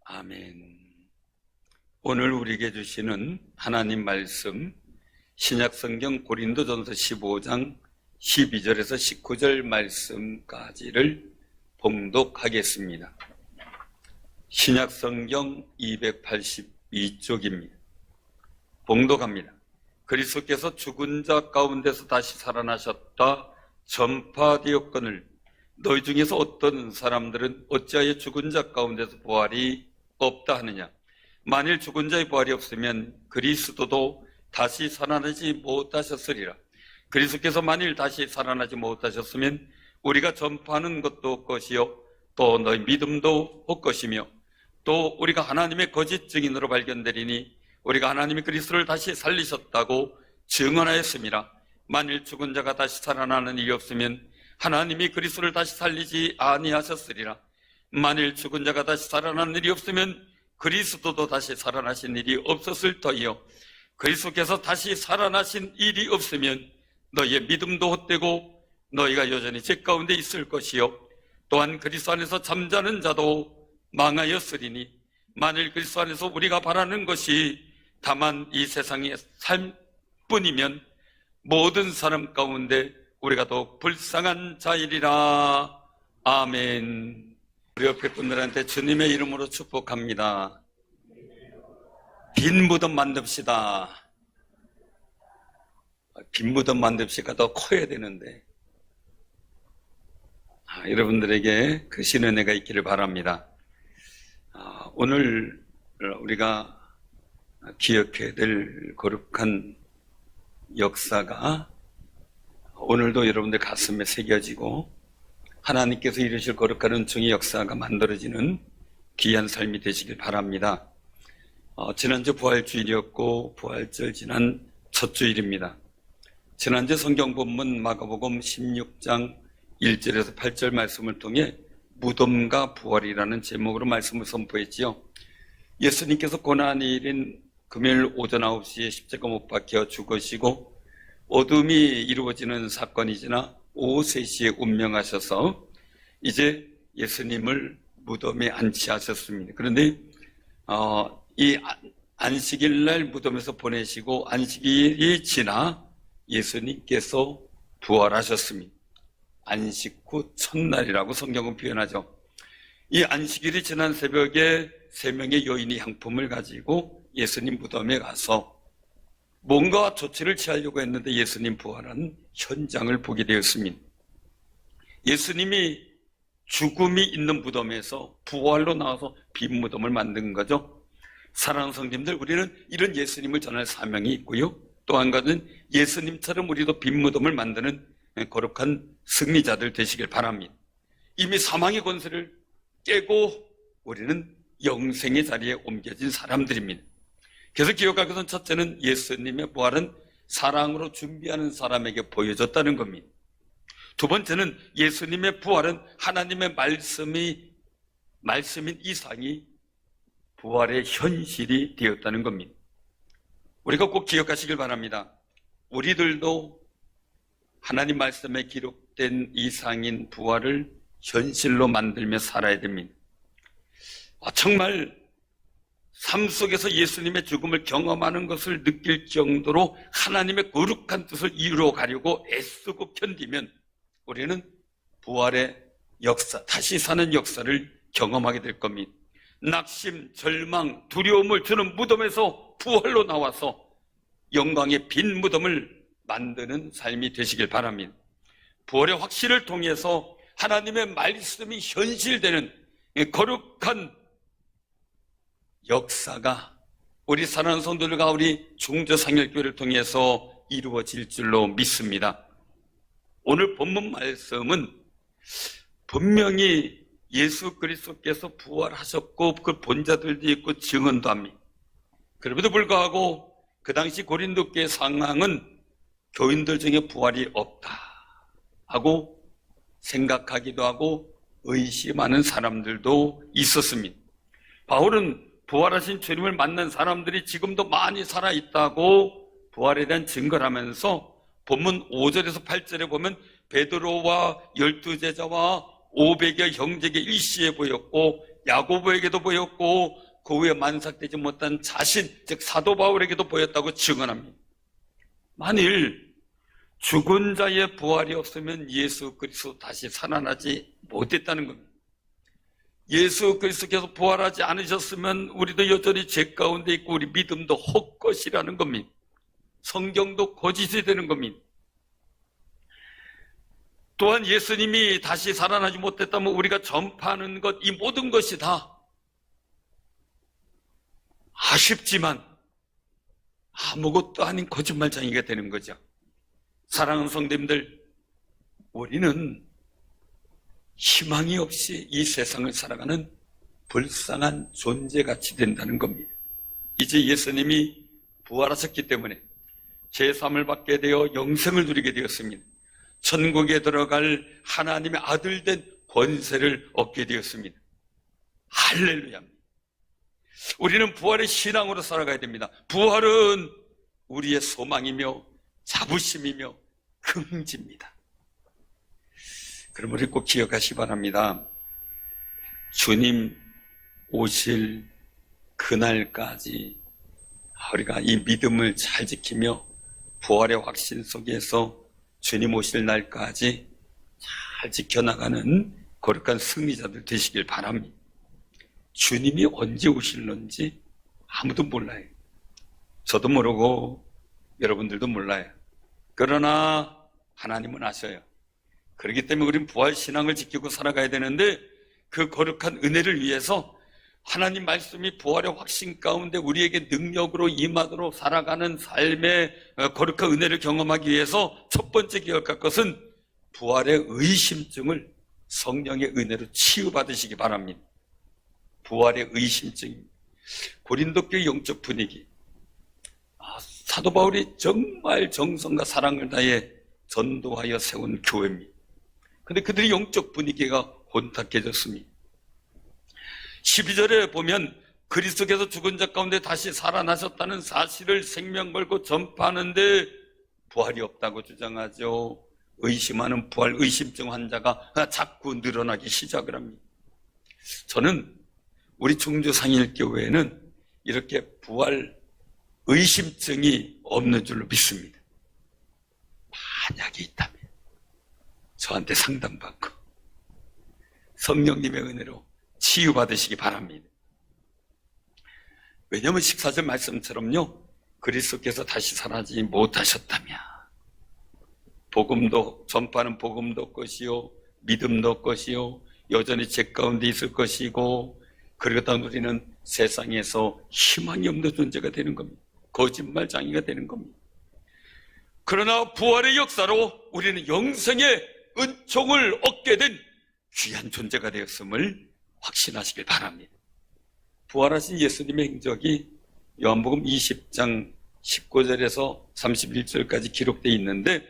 아멘. 오늘 우리에게 주시는 하나님 말씀, 신약성경 고린도전서 15장 12절에서 19절 말씀까지를 봉독하겠습니다. 신약성경 282쪽입니다. 봉독합니다. 그리스도께서 죽은 자 가운데서 다시 살아나셨다 전파되었거늘 너희 중에서 어떤 사람들은 어찌하여 죽은 자 가운데서 부활이 없다 하느냐. 만일 죽은 자의 부활이 없으면 그리스도도 다시 살아나지 못하셨으리라. 그리스도께서 만일 다시 살아나지 못하셨으면 우리가 전파하는 것도 헛것이요 또 너희 믿음도 헛것이며 또 우리가 하나님의 거짓 증인으로 발견되리니 우리가 하나님이 그리스도를 다시 살리셨다고 증언하였습니다. 만일 죽은 자가 다시 살아나는 일이 없으면 하나님이 그리스도를 다시 살리지 아니하셨으리라. 만일 죽은 자가 다시 살아나는 일이 없으면 그리스도도 다시 살아나신 일이 없었을 터이요 그리스도께서 다시 살아나신 일이 없으면 너희의 믿음도 헛되고 너희가 여전히 죄 가운데 있을 것이요 또한 그리스도 안에서 잠자는 자도 망하였으리니 만일 그리스도 안에서 우리가 바라는 것이 다만 이 세상의 삶뿐이면 모든 사람 가운데 우리가 더욱 불쌍한 자이리라. 아멘. 우리 옆에 분들한테 주님의 이름으로 축복합니다. 빈 무덤 만듭시다. 빈 무덤 만듭시가 더 커야 되는데 여러분들에게 그 신은혜가 있기를 바랍니다. 오늘 우리가 기억해야 될 거룩한 역사가 오늘도 여러분들 가슴에 새겨지고 하나님께서 이루실 거룩한 은총의 역사가 만들어지는 귀한 삶이 되시길 바랍니다. 지난주 부활주일이었고 부활절 지난 첫 주일입니다. 지난주 성경 본문 마가복음 16장 1절에서 8절 말씀을 통해 무덤과 부활이라는 제목으로 말씀을 선포했지요. 예수님께서 고난일인 금요일 오전 9시에 십자가 못 박혀 죽으시고 어둠이 이루어지는 사건이 지나 오후 3시에 운명하셔서 이제 예수님을 무덤에 안치하셨습니다. 그런데 이 안식일 날 무덤에서 보내시고 안식일이 지나 예수님께서 부활하셨습니다. 안식 후 첫날이라고 성경은 표현하죠. 이 안식일이 지난 새벽에 3명의 여인이 향품을 가지고 예수님 무덤에 가서 뭔가 조치를 취하려고 했는데 예수님 부활한 현장을 보게 되었습니다. 예수님이 죽음이 있는 무덤에서 부활로 나와서 빈 무덤을 만든 거죠. 사랑하는 성도님들, 우리는 이런 예수님을 전할 사명이 있고요. 또 한 가지는 예수님처럼 우리도 빈 무덤을 만드는 거룩한 승리자들 되시길 바랍니다. 이미 사망의 권세를 깨고 우리는 영생의 자리에 옮겨진 사람들입니다. 그래서 기억할 것은 첫째는 예수님의 부활은 사랑으로 준비하는 사람에게 보여졌다는 겁니다. 두 번째는 예수님의 부활은 하나님의 말씀인 이상이 부활의 현실이 되었다는 겁니다. 우리가 꼭 기억하시길 바랍니다. 우리들도 하나님 말씀에 기록된 이상인 부활을 현실로 만들며 살아야 됩니다. 정말 삶 속에서 예수님의 죽음을 경험하는 것을 느낄 정도로 하나님의 거룩한 뜻을 이루어 가려고 애쓰고 견디면 우리는 부활의 역사, 다시 사는 역사를 경험하게 될 겁니다. 낙심, 절망, 두려움을 주는 무덤에서 부활로 나와서 영광의 빈 무덤을 만드는 삶이 되시길 바랍니다. 부활의 확신을 통해서 하나님의 말씀이 현실되는 거룩한 역사가 우리 사랑하는 성도들과 우리 중저상열교회를 통해서 이루어질 줄로 믿습니다. 오늘 본문 말씀은 분명히 예수 그리스도께서 부활하셨고 그 본자들도 있고 증언도 합니다. 그럼에도 불구하고 그 당시 고린도 교회 상황은 교인들 중에 부활이 없다 하고 생각하기도 하고 의심하는 사람들도 있었습니다. 바울은 부활하신 주님을 만난 사람들이 지금도 많이 살아있다고 부활에 대한 증거를 하면서 본문 5절에서 8절에 보면 베드로와 12제자와 500여 형제에게 일시에 보였고 야고보에게도 보였고 그 후에 만삭되지 못한 자신, 즉 사도 바울에게도 보였다고 증언합니다. 만일 죽은 자의 부활이 없으면 예수 그리스도 다시 살아나지 못했다는 겁니다. 예수 그리스도께서 부활하지 않으셨으면 우리도 여전히 죄 가운데 있고 우리 믿음도 헛것이라는 겁니다. 성경도 거짓이 되는 겁니다. 또한 예수님이 다시 살아나지 못했다면 우리가 전파하는 것, 이 모든 것이 다 아쉽지만 아무것도 아닌 거짓말쟁이가 되는 거죠. 사랑하는 성도님들, 우리는 희망이 없이 이 세상을 살아가는 불쌍한 존재같이 된다는 겁니다. 이제 예수님이 부활하셨기 때문에 제3을 받게 되어 영생을 누리게 되었습니다. 천국에 들어갈 하나님의 아들 된 권세를 얻게 되었습니다. 할렐루야. 우리는 부활의 신앙으로 살아가야 됩니다. 부활은 우리의 소망이며 자부심이며 긍지입니다. 그럼 우리 꼭 기억하시기 바랍니다. 주님 오실 그날까지 우리가 이 믿음을 잘 지키며 부활의 확신 속에서 주님 오실 날까지 잘 지켜나가는 거룩한 승리자들 되시길 바랍니다. 주님이 언제 오실런지 아무도 몰라요. 저도 모르고 여러분들도 몰라요. 그러나 하나님은 아셔요. 그렇기 때문에 우리는 부활신앙을 지키고 살아가야 되는데 그 거룩한 은혜를 위해서 하나님 말씀이 부활의 확신 가운데 우리에게 능력으로 임하도록 살아가는 삶의 거룩한 은혜를 경험하기 위해서 첫 번째 기억할 것은 부활의 의심증을 성령의 은혜로 치유받으시기 바랍니다. 부활의 의심증입니다. 고린도교의 영적 분위기, 사도 바울이 정말 정성과 사랑을 다해 전도하여 세운 교회입니다. 그런데 그들의 영적 분위기가 혼탁해졌습니다. 12절에 보면 그리스도께서 죽은 자 가운데 다시 살아나셨다는 사실을 생명 걸고 전파하는데 부활이 없다고 주장하죠. 의심하는 부활 의심증 환자가 자꾸 늘어나기 시작을 합니다. 저는 우리 충주상일교회는 이렇게 부활 의심증이 없는 줄로 믿습니다. 만약에 있다면 저한테 상담받고 성령님의 은혜로 치유받으시기 바랍니다. 왜냐하면 14절 말씀처럼요, 그리스도께서 다시 살아나지 못하셨다면 복음도 전파하는 복음도 없것이요 믿음도 없것이요 여전히 죄 가운데 있을 것이고, 그러다 우리는 세상에서 희망이 없는 존재가 되는 겁니다. 거짓말장이가 되는 겁니다. 그러나 부활의 역사로 우리는 영생의 은총을 얻게 된 귀한 존재가 되었음을 확신하시길 바랍니다. 부활하신 예수님의 행적이 요한복음 20장 19절에서 31절까지 기록되어 있는데,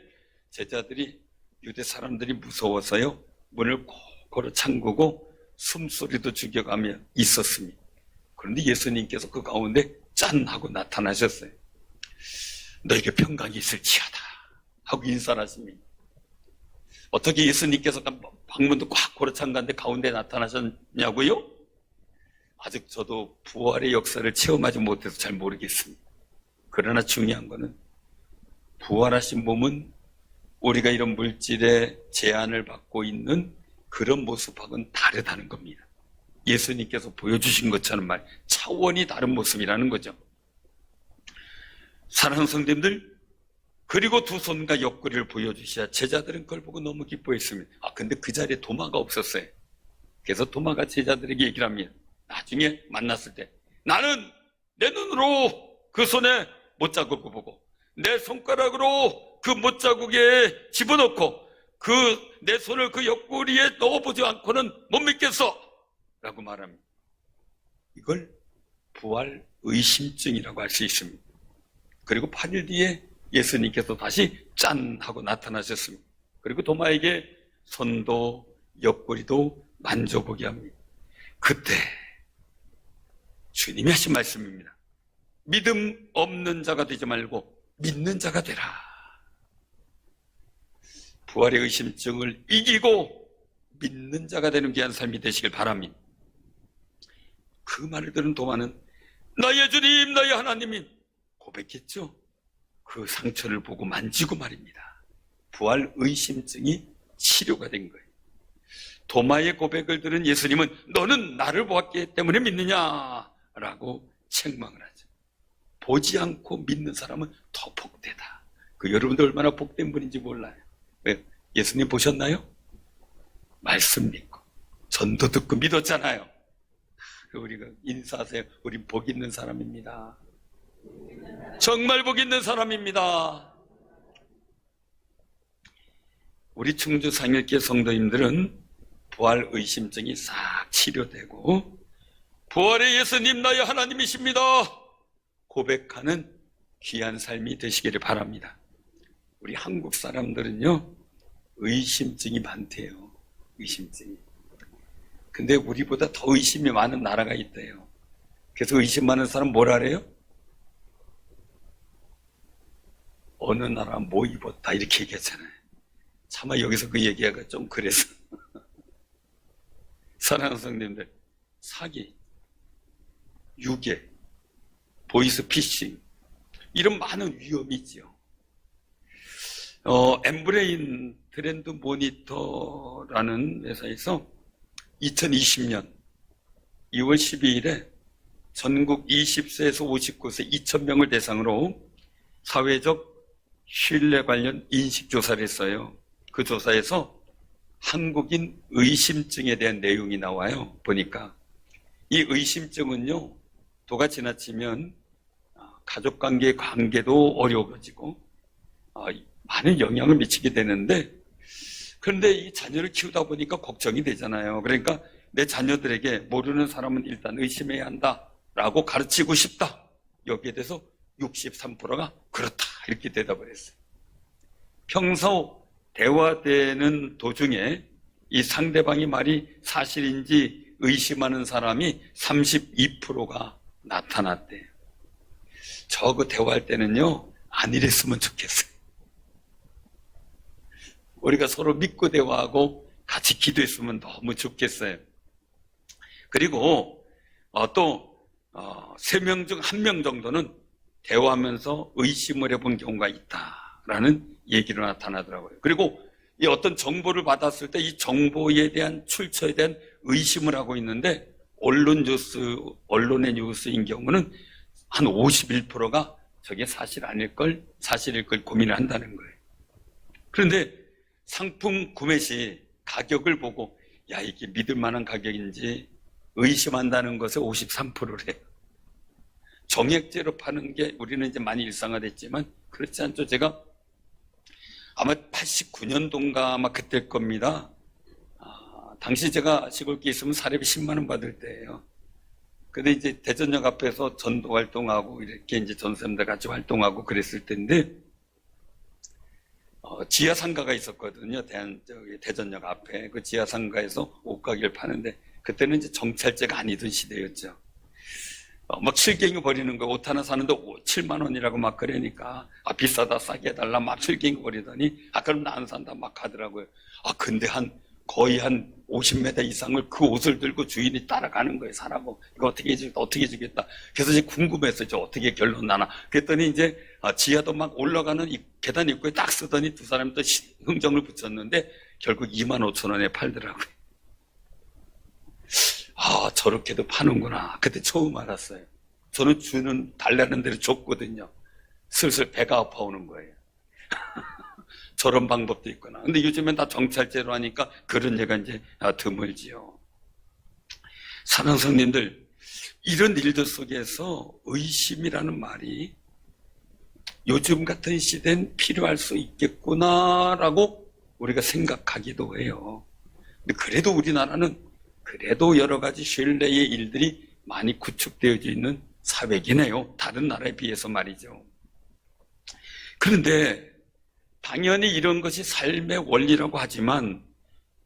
제자들이 유대 사람들이 무서워서요 문을 고루 잠그고 숨소리도 죽여가며 있었습니다. 그런데 예수님께서 그 가운데 짠 하고 나타나셨어요. 너에게 평강이 있을지어다 하고 인사를 하십니다. 어떻게 예수님께서 방문도 꽉 고루 잠갔는데 가운데 나타나셨냐고요? 아직 저도 부활의 역사를 체험하지 못해서 잘 모르겠습니다. 그러나 중요한 거는 부활하신 몸은 우리가 이런 물질의 제한을 받고 있는 그런 모습하고는 다르다는 겁니다. 예수님께서 보여주신 것처럼 차원이 다른 모습이라는 거죠. 사랑하는 성도님들, 그리고 두 손과 옆구리를 보여주셔야 제자들은 그걸 보고 너무 기뻐했습니다. 근데 그 자리에 도마가 없었어요. 그래서 도마가 제자들에게 얘기를 합니다. 나중에 만났을 때 나는 내 눈으로 그 손에 못자국을 보고 내 손가락으로 그 못자국에 집어넣고 내 손을 그 옆구리에 넣어보지 않고는 못 믿겠어 라고 말합니다. 이걸 부활 의심증이라고 할 수 있습니다. 그리고 8일 뒤에 예수님께서 다시 짠 하고 나타나셨습니다. 그리고 도마에게 손도 옆구리도 만져보게 합니다. 그때 주님이 하신 말씀입니다. 믿음 없는 자가 되지 말고 믿는 자가 되라. 부활의 의심증을 이기고 믿는 자가 되는 귀한 삶이 되시길 바랍니다. 그 말을 들은 도마는 나의 주님, 나의 하나님이 고백했죠. 그 상처를 보고 만지고 말입니다. 부활 의심증이 치료가 된 거예요. 도마의 고백을 들은 예수님은 너는 나를 보았기 때문에 믿느냐라고 책망을 하죠. 보지 않고 믿는 사람은 더 복되다. 그 여러분들 얼마나 복된 분인지 몰라요. 왜? 예수님 보셨나요? 말씀 믿고 전도 듣고 믿었잖아요. 우리가 인사하세요. 우린 복 있는 사람입니다. 정말 복 있는 사람입니다. 우리 충주 상일교 성도님들은 부활 의심증이 싹 치료되고 부활의 예수님 나의 하나님이십니다 고백하는 귀한 삶이 되시기를 바랍니다. 우리 한국 사람들은요 의심증이 많대요. 의심증이. 근데 우리보다 더 의심이 많은 나라가 있대요. 그래서 의심 많은 사람 뭐라 그래요? 어느 나라 뭐 입었다 이렇게 얘기하잖아요. 차마 여기서 그 얘기가 좀 그래서 사랑하는 성도님들, 사기, 유괴, 보이스피싱 이런 많은 위험이 있죠. 엠브레인 트렌드 모니터라는 회사에서 2020년 2월 12일에 전국 20세에서 59세 2,000명을 대상으로 사회적 신뢰 관련 인식조사를 했어요. 그 조사에서 한국인 의심증에 대한 내용이 나와요. 보니까 이 의심증은요 도가 지나치면 가족관계의 관계도 어려워지고 많은 영향을 미치게 되는데, 그런데 이 자녀를 키우다 보니까 걱정이 되잖아요. 그러니까 내 자녀들에게 모르는 사람은 일단 의심해야 한다라고 가르치고 싶다. 여기에 대해서 63%가 그렇다 이렇게 대답을 했어요. 평소 대화되는 도중에 이 상대방의 말이 사실인지 의심하는 사람이 32%가 나타났대요. 저 대화할 때는요 안 이랬으면 좋겠어요. 우리가 서로 믿고 대화하고 같이 기도했으면 너무 좋겠어요. 그리고 또 3명 중 1명 정도는 대화하면서 의심을 해본 경우가 있다라는 얘기로 나타나더라고요. 그리고 이 어떤 정보를 받았을 때 이 정보에 대한 출처에 대한 의심을 하고 있는데 언론의 뉴스인 경우는 한 51%가 저게 사실일 걸 고민을 한다는 거예요. 그런데 상품 구매 시 가격을 보고 야 이게 믿을 만한 가격인지 의심한다는 것에 53%래요. 정액제로 파는 게 우리는 이제 많이 일상화됐지만 그렇지 않죠. 제가 아마 89년도인가 아마 그때일 겁니다. 당시 제가 시골에 있으면 사례비 10만 원 받을 때예요. 근데 이제 대전역 앞에서 전도 활동하고 이렇게 이제 전사님들 같이 활동하고 그랬을 때인데 지하 상가가 있었거든요. 대전역 앞에 그 지하 상가에서 옷가게를 파는데 그때는 이제 정찰제가 아니던 시대였죠. 막 실갱이 버리는 거, 옷 하나 사는데 7만 원이라고 막 그러니까 비싸다 싸게 해달라 막 실갱이 버리더니 그럼 나 안 산다 막 하더라고요. 근데 거의 한 50m 이상을 그 옷을 들고 주인이 따라가는 거예요. 사라고 이거 어떻게 주겠다. 그래서 이제 궁금했어요. 저 어떻게 결론 나나. 그랬더니 이제 지하도 막 올라가는 이 계단 입구에 딱 쓰더니 두 사람이 또 흥정을 붙였는데 결국 2만 5천 원에 팔더라고요. 저렇게도 파는구나. 그때 처음 알았어요. 저는 달라는 대로 줬거든요. 슬슬 배가 아파오는 거예요. 저런 방법도 있구나. 근데 요즘엔 다 정찰제로 하니까 그런 예가 이제 드물지요. 사랑하는 성님들, 이런 일들 속에서 의심이라는 말이 요즘 같은 시대엔 필요할 수 있겠구나라고 우리가 생각하기도 해요. 근데 그래도 우리나라는 그래도 여러 가지 신뢰의 일들이 많이 구축되어져 있는 사회긴 해요. 다른 나라에 비해서 말이죠. 그런데 당연히 이런 것이 삶의 원리라고 하지만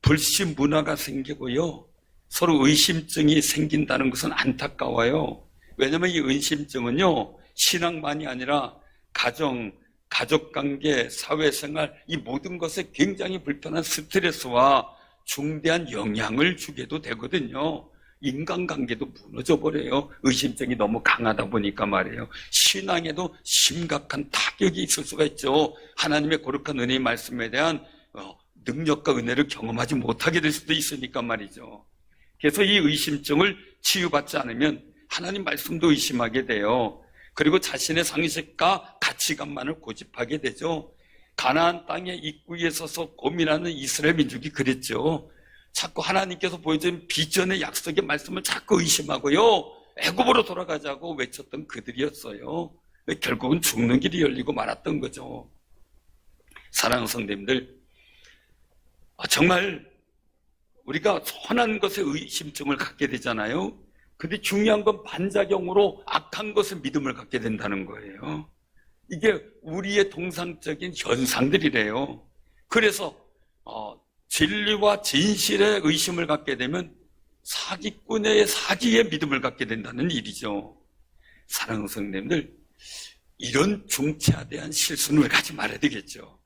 불신 문화가 생기고요. 서로 의심증이 생긴다는 것은 안타까워요. 왜냐하면 이 의심증은요. 신앙만이 아니라 가족관계, 사회생활 이 모든 것에 굉장히 불편한 스트레스와 중대한 영향을 주게도 되거든요. 인간관계도 무너져버려요. 의심증이 너무 강하다 보니까 말이에요. 신앙에도 심각한 타격이 있을 수가 있죠. 하나님의 거룩한 은혜의 말씀에 대한 능력과 은혜를 경험하지 못하게 될 수도 있으니까 말이죠. 그래서 이 의심증을 치유받지 않으면 하나님 말씀도 의심하게 돼요. 그리고 자신의 상식과 가치관만을 고집하게 되죠. 가나안 땅의 입구에 서서 고민하는 이스라엘 민족이 그랬죠. 자꾸 하나님께서 보여준 비전의 약속의 말씀을 자꾸 의심하고요. 애굽으로 돌아가자고 외쳤던 그들이었어요. 결국은 죽는 길이 열리고 말았던 거죠. 사랑하는 성도님들, 정말 우리가 선한 것에 의심증을 갖게 되잖아요. 근데 중요한 건 반작용으로 악한 것에 믿음을 갖게 된다는 거예요. 이게 우리의 통상적인 현상들이래요. 그래서 진리와 진실에 의심을 갖게 되면 사기꾼의 사기에 믿음을 갖게 된다는 일이죠. 사랑하는 성도님들, 이런 중차대한 실수는 우리가 하지 말아야 되겠죠.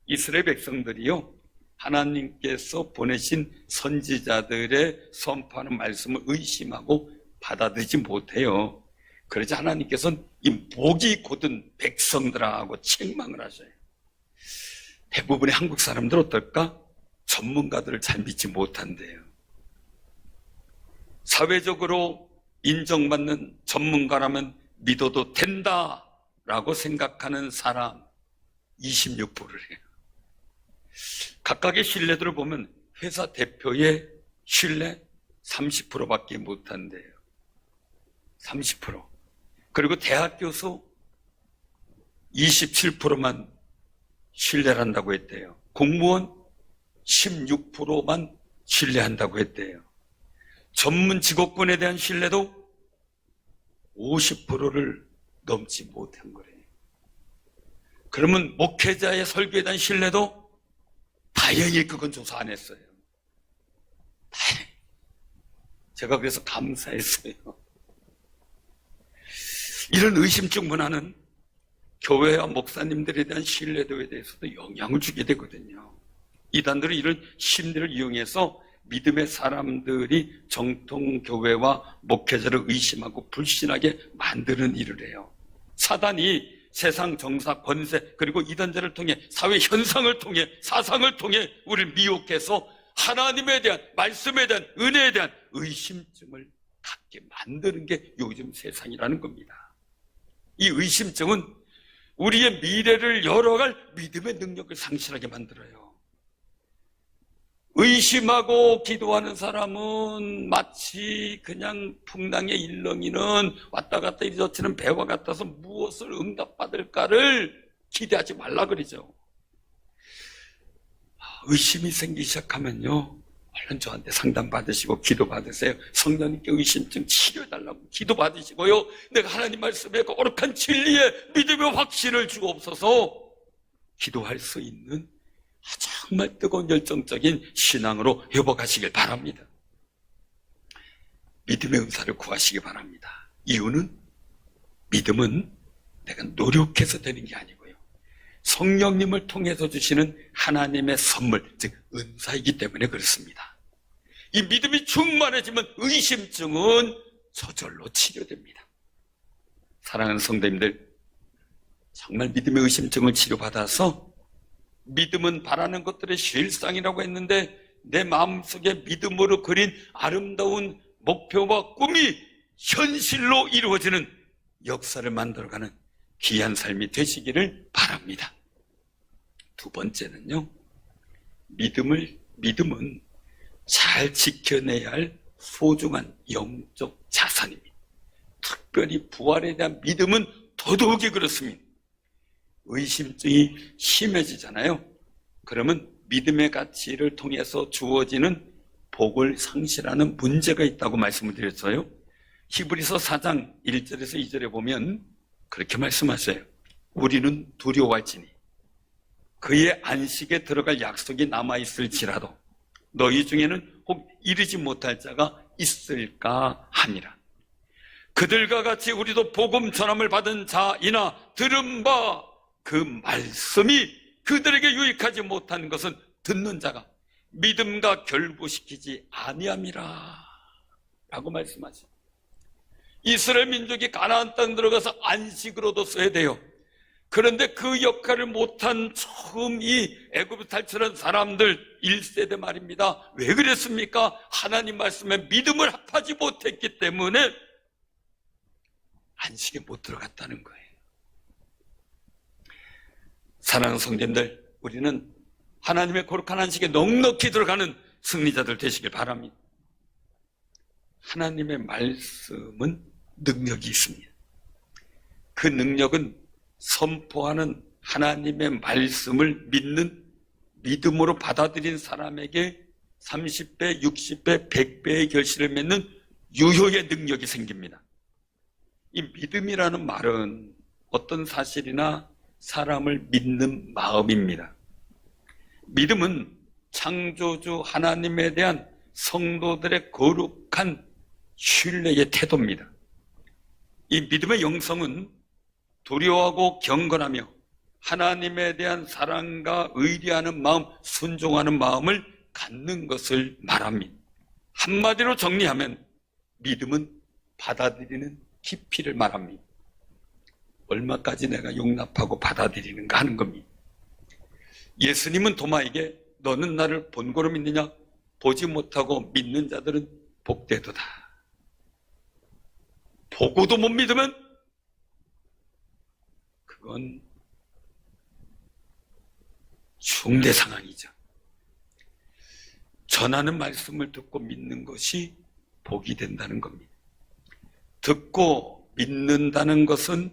이스라엘 백성들이요, 하나님께서 보내신 선지자들의 선포하는 말씀을 의심하고 받아들이지 못해요. 그러자 하나님께서는 이 목이 곧은 백성들하고 책망을 하셔요. 대부분의 한국 사람들 어떨까? 전문가들을 잘 믿지 못한대요. 사회적으로 인정받는 전문가라면 믿어도 된다라고 생각하는 사람 26%를 해요. 각각의 신뢰들을 보면 회사 대표의 신뢰 30%밖에 못한대요. 30%. 그리고 대학 교수 27%만 신뢰를 한다고 했대요. 공무원 16%만 신뢰한다고 했대요. 전문 직업군에 대한 신뢰도 50%를 넘지 못한 거래요. 그러면 목회자의 설교에 대한 신뢰도 다행히 그건 조사 안 했어요. 다행히. 제가 그래서 감사했어요. 이런 의심증 문화는 교회와 목사님들에 대한 신뢰도에 대해서도 영향을 주게 되거든요. 이단들은 이런 심리를 이용해서 믿음의 사람들이 정통교회와 목회자를 의심하고 불신하게 만드는 일을 해요. 사단이 세상 정사, 권세, 그리고 이단자를 통해 사회 현상을 통해 사상을 통해 우리를 미혹해서 하나님에 대한, 말씀에 대한, 은혜에 대한 의심증을 갖게 만드는 게 요즘 세상이라는 겁니다. 이 의심증은 우리의 미래를 열어갈 믿음의 능력을 상실하게 만들어요. 의심하고 기도하는 사람은 마치 그냥 풍랑의 일렁이는 왔다 갔다 이리저치는 배와 같아서 무엇을 응답받을까를 기대하지 말라 그러죠. 의심이 생기기 시작하면요, 얼른 저한테 상담 받으시고 기도 받으세요. 성령님께 의심증 치료해달라고 기도 받으시고요, 내가 하나님 말씀에 거룩한 진리에 믿음의 확신을 주옵소서 기도할 수 있는 정말 뜨거운 열정적인 신앙으로 회복하시길 바랍니다. 믿음의 은사를 구하시기 바랍니다. 이유는 믿음은 내가 노력해서 되는 게 아니고요, 성령님을 통해서 주시는 하나님의 선물, 즉 은사이기 때문에 그렇습니다. 이 믿음이 충만해지면 의심증은 저절로 치료됩니다. 사랑하는 성도님들, 정말 믿음의 의심증을 치료받아서 믿음은 바라는 것들의 실상이라고 했는데 내 마음속에 믿음으로 그린 아름다운 목표와 꿈이 현실로 이루어지는 역사를 만들어가는 귀한 삶이 되시기를 바랍니다. 두 번째는요, 믿음은 잘 지켜내야 할 소중한 영적 자산입니다. 특별히 부활에 대한 믿음은 더더욱이 그렇습니다. 의심증이 심해지잖아요. 그러면 믿음의 가치를 통해서 주어지는 복을 상실하는 문제가 있다고 말씀을 드렸어요. 히브리서 4장 1절에서 2절에 보면 그렇게 말씀하셔요. 우리는 두려워할지니 그의 안식에 들어갈 약속이 남아있을지라도 너희 중에는 혹 이르지 못할 자가 있을까 함이라. 그들과 같이 우리도 복음 전함을 받은 자이나 들은 바 그 말씀이 그들에게 유익하지 못한 것은 듣는 자가 믿음과 결부시키지 아니함이라. 라고 말씀하죠. 이스라엘 민족이 가나안 땅 들어가서 안식을 얻었어야 돼요. 그런데 그 역할을 못한 처음 이 애굽을 탈출한 사람들 1세대 말입니다. 왜 그랬습니까? 하나님 말씀에 믿음을 합하지 못했기 때문에 안식에 못 들어갔다는 거예요. 사랑하는 성도님들, 우리는 하나님의 거룩한 안식에 넉넉히 들어가는 승리자들 되시길 바랍니다. 하나님의 말씀은 능력이 있습니다. 그 능력은 선포하는 하나님의 말씀을 믿는 믿음으로 받아들인 사람에게 30배, 60배, 100배의 결실을 맺는 유효의 능력이 생깁니다. 이 믿음이라는 말은 어떤 사실이나 사람을 믿는 마음입니다. 믿음은 창조주 하나님에 대한 성도들의 거룩한 신뢰의 태도입니다. 이 믿음의 영성은 두려워하고 경건하며 하나님에 대한 사랑과 의리하는 마음, 순종하는 마음을 갖는 것을 말합니다. 한마디로 정리하면 믿음은 받아들이는 깊이를 말합니다. 얼마까지 내가 용납하고 받아들이는가 하는 겁니다. 예수님은 도마에게 너는 나를 본고로 믿느냐? 보지 못하고 믿는 자들은 복되도다. 보고도 못 믿으면 그건 중대 상황이죠. 전하는 말씀을 듣고 믿는 것이 복이 된다는 겁니다. 듣고 믿는다는 것은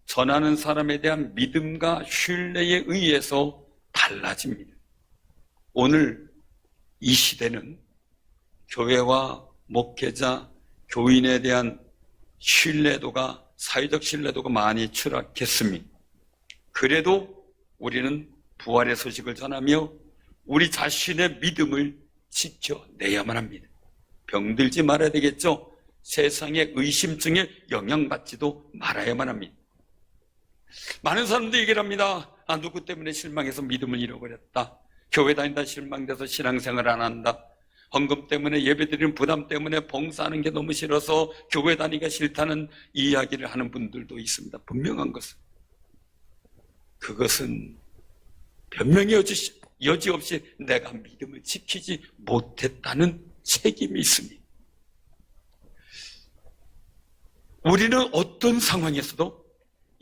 전하는 사람에 대한 믿음과 신뢰에 의해서 달라집니다. 오늘 이 시대는 교회와 목회자, 교인에 대한 신뢰도가, 사회적 신뢰도가 많이 추락했습니다. 그래도 우리는 부활의 소식을 전하며 우리 자신의 믿음을 지켜내야만 합니다. 병들지 말아야 되겠죠? 세상의 의심증에 영향받지도 말아야만 합니다. 많은 사람들이 얘기를 합니다. 누구 때문에 실망해서 믿음을 잃어버렸다. 교회 다닌다 실망돼서 신앙생활 안 한다. 헌금 때문에, 예배드리는 부담 때문에, 봉사하는 게 너무 싫어서 교회 다니기가 싫다는 이야기를 하는 분들도 있습니다. 분명한 것은 그것은 변명의 여지없이 내가 믿음을 지키지 못했다는 책임이 있습니다. 우리는 어떤 상황에서도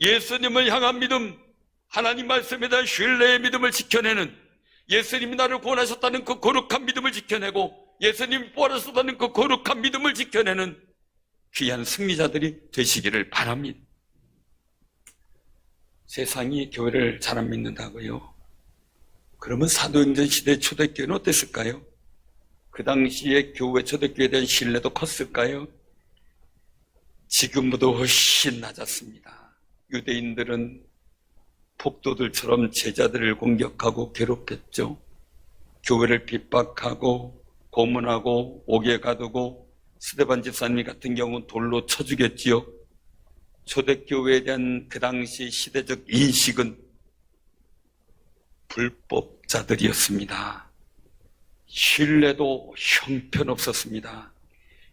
예수님을 향한 믿음, 하나님 말씀에 대한 신뢰의 믿음을 지켜내는, 예수님이 나를 구원하셨다는 그 거룩한 믿음을 지켜내고 예수님이 부활하셨다는 그 거룩한 믿음을 지켜내는 귀한 승리자들이 되시기를 바랍니다. 세상이 교회를 잘 안 믿는다고요? 그러면 사도행전 시대 초대교회는 어땠을까요? 그 당시에 교회, 초대교회에 대한 신뢰도 컸을까요? 지금보다 훨씬 낮았습니다. 유대인들은 폭도들처럼 제자들을 공격하고 괴롭혔죠. 교회를 핍박하고 고문하고 옥에 가두고 스데반 집사님 같은 경우는 돌로 쳐 죽였지요. 초대교회에 대한 그 당시 시대적 인식은 불법자들이었습니다. 신뢰도 형편없었습니다.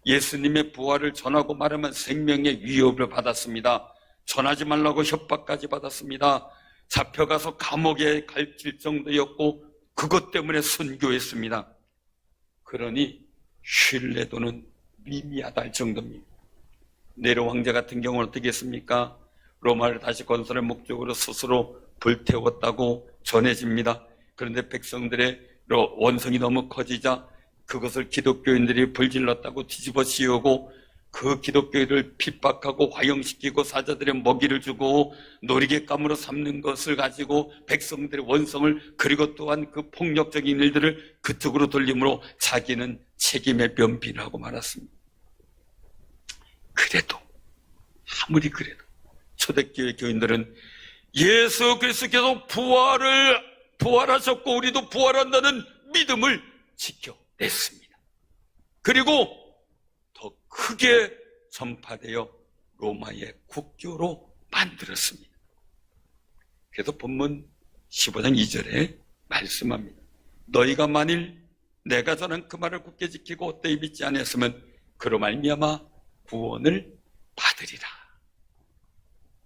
예수님의 부활을 전하고 말하면 생명의 위협을 받았습니다. 전하지 말라고 협박까지 받았습니다. 잡혀가서 감옥에 갈 정도였고 그것 때문에 순교했습니다. 그러니 신뢰도는 미미하다 할 정도입니다. 네로 왕자 같은 경우는 어떻게 했습니까? 로마를 다시 건설의 목적으로 스스로 불태웠다고 전해집니다. 그런데 백성들의 원성이 너무 커지자 그것을 기독교인들이 불질렀다고 뒤집어 씌우고 그 기독교인을 핍박하고 화형시키고 사자들의 먹이를 주고 놀이개감으로 삼는 것을 가지고 백성들의 원성을, 그리고 또한 그 폭력적인 일들을 그쪽으로 돌림으로 자기는 책임의 면피라고 말았습니다. 그래도, 아무리 그래도 초대교회 교인들은 예수 그리스도께서 부활하셨고 우리도 부활한다는 믿음을 지켜냈습니다. 그리고 더 크게 전파되어 로마의 국교로 만들었습니다. 그래서 본문 15장 2절에 말씀합니다. 너희가 만일 내가 전한 그 말을 굳게 지키고 헛되이 믿지 않았으면 그로 말미암아 구원을 받으리라.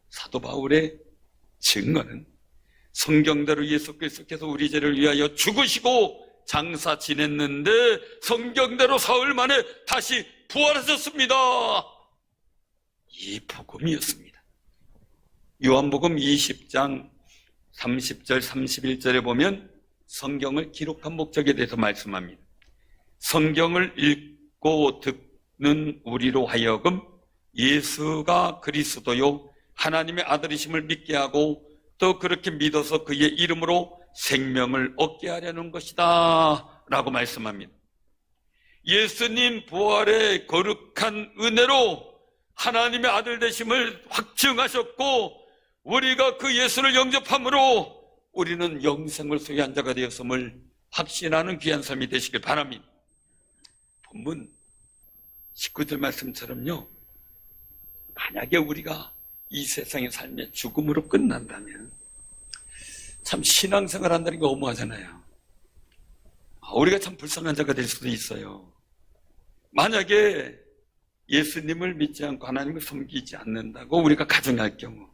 사도 바울의 증거는 성경대로 예수 그리스도께서 우리 죄를 위하여 죽으시고 장사 지냈는데 성경대로 사흘 만에 다시 부활하셨습니다. 이 복음이었습니다. 요한복음 20장 30절 31절에 보면 성경을 기록한 목적에 대해서 말씀합니다. 성경을 읽고 듣는 우리로 하여금 예수가 그리스도요 하나님의 아들이심을 믿게 하고 또 그렇게 믿어서 그의 이름으로 생명을 얻게 하려는 것이다 라고 말씀합니다. 예수님 부활의 거룩한 은혜로 하나님의 아들 되심을 확증하셨고 우리가 그 예수를 영접함으로 우리는 영생을 소유한 자가 되었음을 확신하는 귀한 삶이 되시길 바랍니다. 본문 19절 말씀처럼요, 만약에 우리가 이 세상의 삶의 죽음으로 끝난다면 참 신앙생활 한다는 게 너무하잖아요. 우리가 참 불쌍한 자가 될 수도 있어요. 만약에 예수님을 믿지 않고 하나님을 섬기지 않는다고 우리가 가정할 경우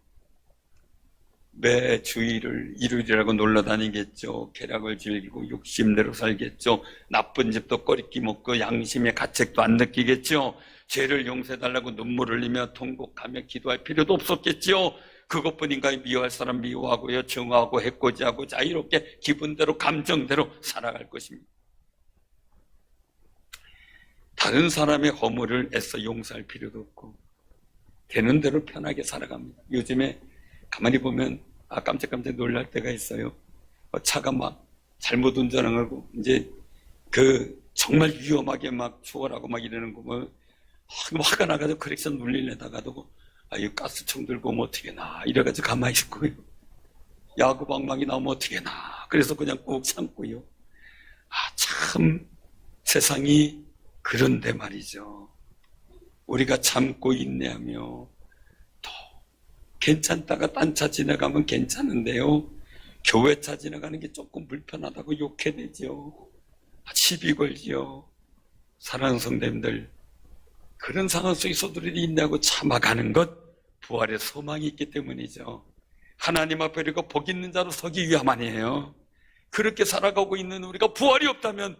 매 주일을 이루리라고 놀러다니겠죠. 쾌락을 즐기고 욕심대로 살겠죠. 나쁜 집도 꺼리끼 먹고 양심의 가책도 안 느끼겠죠. 죄를 용서해달라고 눈물 흘리며 통곡하며 기도할 필요도 없었겠죠. 그것뿐인가 미워할 사람 미워하고요, 정하고 해코지하고 자유롭게 기분대로 감정대로 살아갈 것입니다. 다른 사람의 허물을 애써 용서할 필요도 없고 되는 대로 편하게 살아갑니다. 요즘에 가만히 보면 깜짝깜짝 놀랄 때가 있어요. 차가 막 잘못 운전하고 이제 정말 위험하게 막 추월하고 막 이러는 거 뭐 화가 나가지고 크랙션 눌리려다가도 이거 가스총 들고 오면 어떻게 나 이래가지고 가만히 있고요. 야구방망이 나오면 어떻게 나 그래서 그냥 꾹 참고요. 참 세상이 그런데 말이죠. 우리가 참고 인내하며 또 괜찮다가 딴 차 지나가면 괜찮은데요. 교회차 지나가는 게 조금 불편하다고 욕해대죠. 시비 걸지요. 사랑하는 성도님들, 그런 상황 속에서도 인내하고 참아가는 것, 부활의 소망이 있기 때문이죠. 하나님 앞에 우리가 복 있는 자로 서기 위함아니에요. 그렇게 살아가고 있는 우리가 부활이 없다면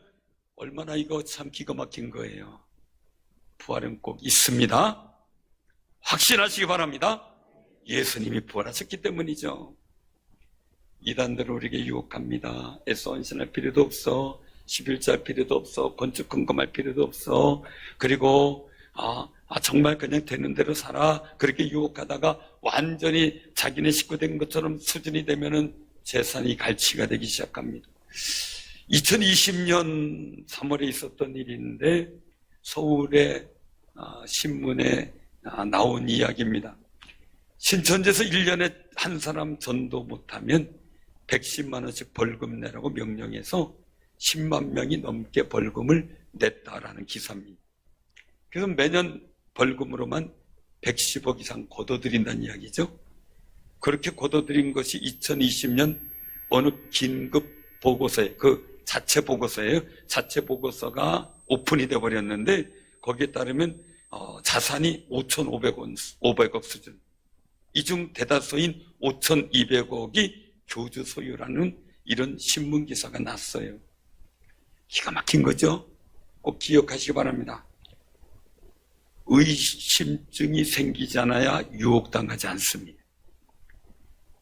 얼마나 이거 참 기가 막힌 거예요. 부활은 꼭 있습니다. 확신하시기 바랍니다. 예수님이 부활하셨기 때문이죠. 이단들 우리에게 유혹합니다. 애써 헌신할 필요도 없어. 11조 할 필요도 없어. 건축 헌금할 필요도 없어. 그리고 정말 그냥 되는 대로 살아. 그렇게 유혹하다가 완전히 자기네 식구 된 것처럼 수준이 되면은 재산이 갈취가 되기 시작합니다. 2020년 3월에 있었던 일인데 서울의 신문에 나온 이야기입니다. 신천지에서 1년에 한 사람 전도 못하면 110만 원씩 벌금 내라고 명령해서 10만 명이 넘게 벌금을 냈다라는 기사입니다. 그래서 매년 벌금으로만 110억 이상 걷어들인다는 이야기죠. 그렇게 걷어들인 것이 2020년 어느 긴급 보고서에, 자체 보고서예요. 자체 보고서가 오픈이 돼버렸는데 거기에 따르면 자산이 5,500억 수준. 이 중 대다수인 5,200억이 교주 소유라는 이런 신문 기사가 났어요. 기가 막힌 거죠. 꼭 기억하시기 바랍니다. 의심증이 생기지 않아야 유혹당하지 않습니다.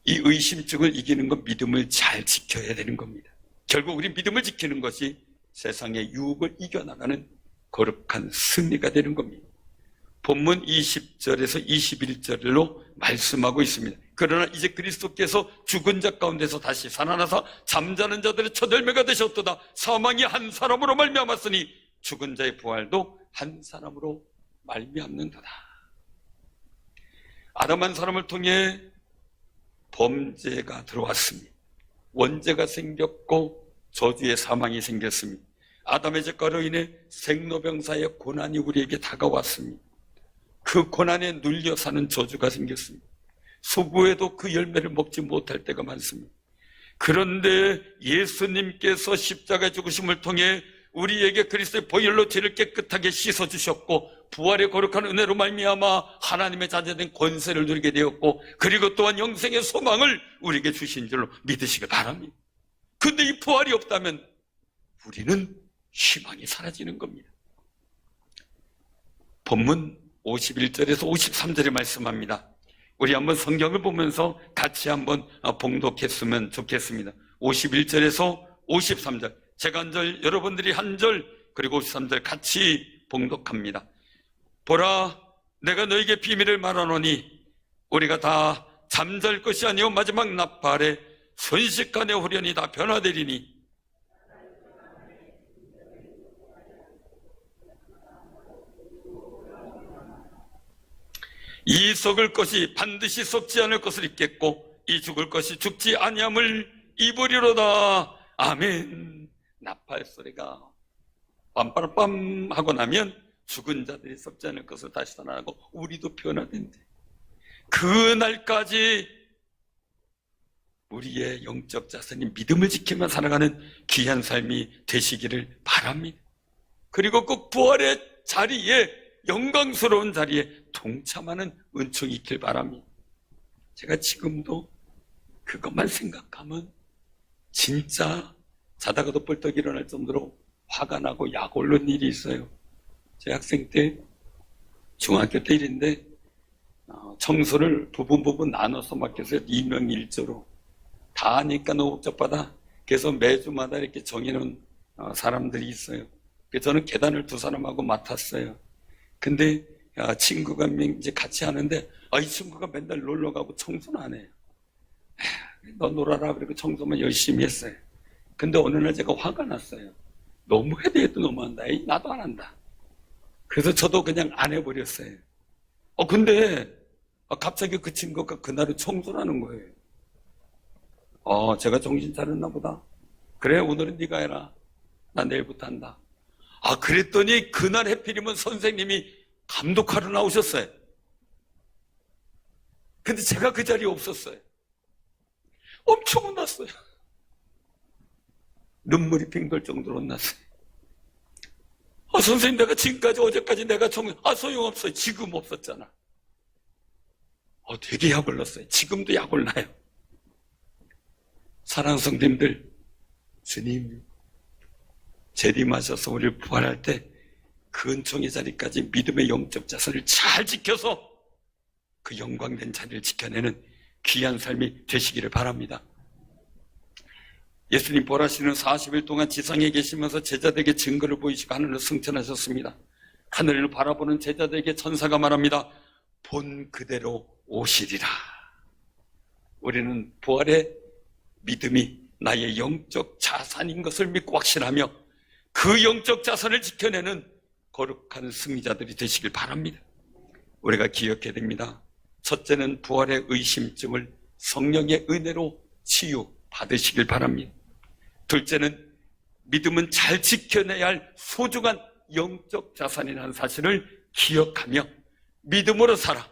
이 의심증을 이기는 건 믿음을 잘 지켜야 되는 겁니다. 결국 우리 믿음을 지키는 것이 세상의 유혹을 이겨나가는 거룩한 승리가 되는 겁니다. 본문 20절에서 21절로 말씀하고 있습니다. 그러나 이제 그리스도께서 죽은 자 가운데서 다시 살아나서 잠자는 자들의 첫 열매가 되셨도다. 사망이 한 사람으로 말미암았으니 죽은 자의 부활도 한 사람으로 말미암는도다. 아담 한 사람을 통해 범죄가 들어왔습니다. 원죄가 생겼고 저주의 사망이 생겼습니다. 아담의 죄가로 인해 생로병사의 고난이 우리에게 다가왔습니다. 그 고난에 눌려 사는 저주가 생겼습니다. 소구에도 그 열매를 먹지 못할 때가 많습니다. 그런데 예수님께서 십자가의 죽으심을 통해 우리에게 그리스도의 보혈로 죄를 깨끗하게 씻어주셨고 부활의 거룩한 은혜로 말미암아 하나님의 자녀된 권세를 누리게 되었고 그리고 또한 영생의 소망을 우리에게 주신 줄로 믿으시길 바랍니다. 근데 이 부활이 없다면 우리는 희망이 사라지는 겁니다. 본문 51절에서 53절에 말씀합니다. 우리 한번 성경을 보면서 같이 한번 봉독했으면 좋겠습니다. 51절에서 53절, 제가 한 절, 여러분들이 한 절, 그리고 53절 같이 봉독합니다. 보라, 내가 너에게 비밀을 말하노니 우리가 다 잠잘 것이 아니요 마지막 나팔에 순식간에 후련히 다 변화되리니 이 썩을 것이 반드시 썩지 않을 것을 입겠고 이 죽을 것이 죽지 아니함을 입으리로다. 아멘. 나팔 소리가 빰빠라빰 하고 나면 죽은 자들이 썩지 않을 것을 다시 살아나고 우리도 변화된대. 그날까지 우리의 영적 자산이 믿음을 지키며 살아가는 귀한 삶이 되시기를 바랍니다. 그리고 꼭 부활의 자리에, 영광스러운 자리에 동참하는 은총이 있길 바랍니다. 제가 지금도 그것만 생각하면 진짜 자다가도 벌떡 일어날 정도로 화가 나고 약 오른 일이 있어요. 제 학생 때, 중학교 때 일인데 청소를 부분 나눠서 맡겨서 2명 1조로 다 하니까 너무 복잡하다. 그래서 매주마다 이렇게 정해놓은 사람들이 있어요. 그래서 저는 계단을 2사람하고 맡았어요. 근데 친구가 한 명 이제 같이 하는데 이 친구가 맨날 놀러 가고 청소는 안 해요. 너 놀아라 그리고 청소만 열심히 했어요. 근데 어느 날 제가 화가 났어요. 너무 해도 너무한다. 나도 안 한다. 그래서 저도 그냥 안 해버렸어요. 근데 갑자기 그 친구가 그날은 청소를 하는 거예요. 제가 정신 차렸나 보다. 그래, 오늘은 네가 해라. 나 내일부터 한다. 그랬더니 그날 해필이면 선생님이 감독하러 나오셨어요. 근데 제가 그 자리에 없었어요. 엄청 혼났어요. 눈물이 빙 돌 정도로 혼났어요. 선생님, 내가 지금까지 어제까지 내가 소용없어요. 지금 없었잖아. 되게 약 올랐어요. 지금도 약 올라요. 사랑하는 성도님들, 주님 재림하셔서 우리를 부활할 때 그 은총의 자리까지 믿음의 영적 자세를 잘 지켜서 그 영광된 자리를 지켜내는 귀한 삶이 되시기를 바랍니다. 예수님 부활하시는 40일 동안 지상에 계시면서 제자들에게 증거를 보이시고 하늘을 승천하셨습니다. 하늘을 바라보는 제자들에게 천사가 말합니다. 본 그대로 오시리라. 우리는 부활의 믿음이 나의 영적 자산인 것을 믿고 확신하며 그 영적 자산을 지켜내는 거룩한 승리자들이 되시길 바랍니다. 우리가 기억해야 됩니다. 첫째는 부활의 의심증을 성령의 은혜로 치유받으시길 바랍니다. 둘째는 믿음은 잘 지켜내야 할 소중한 영적 자산이라는 사실을 기억하며 믿음으로 살아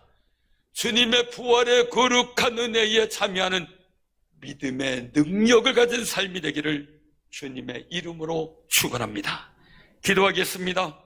주님의 부활의 거룩한 은혜에 참여하는 믿음의 능력을 가진 삶이 되기를 주님의 이름으로 축원합니다. 기도하겠습니다.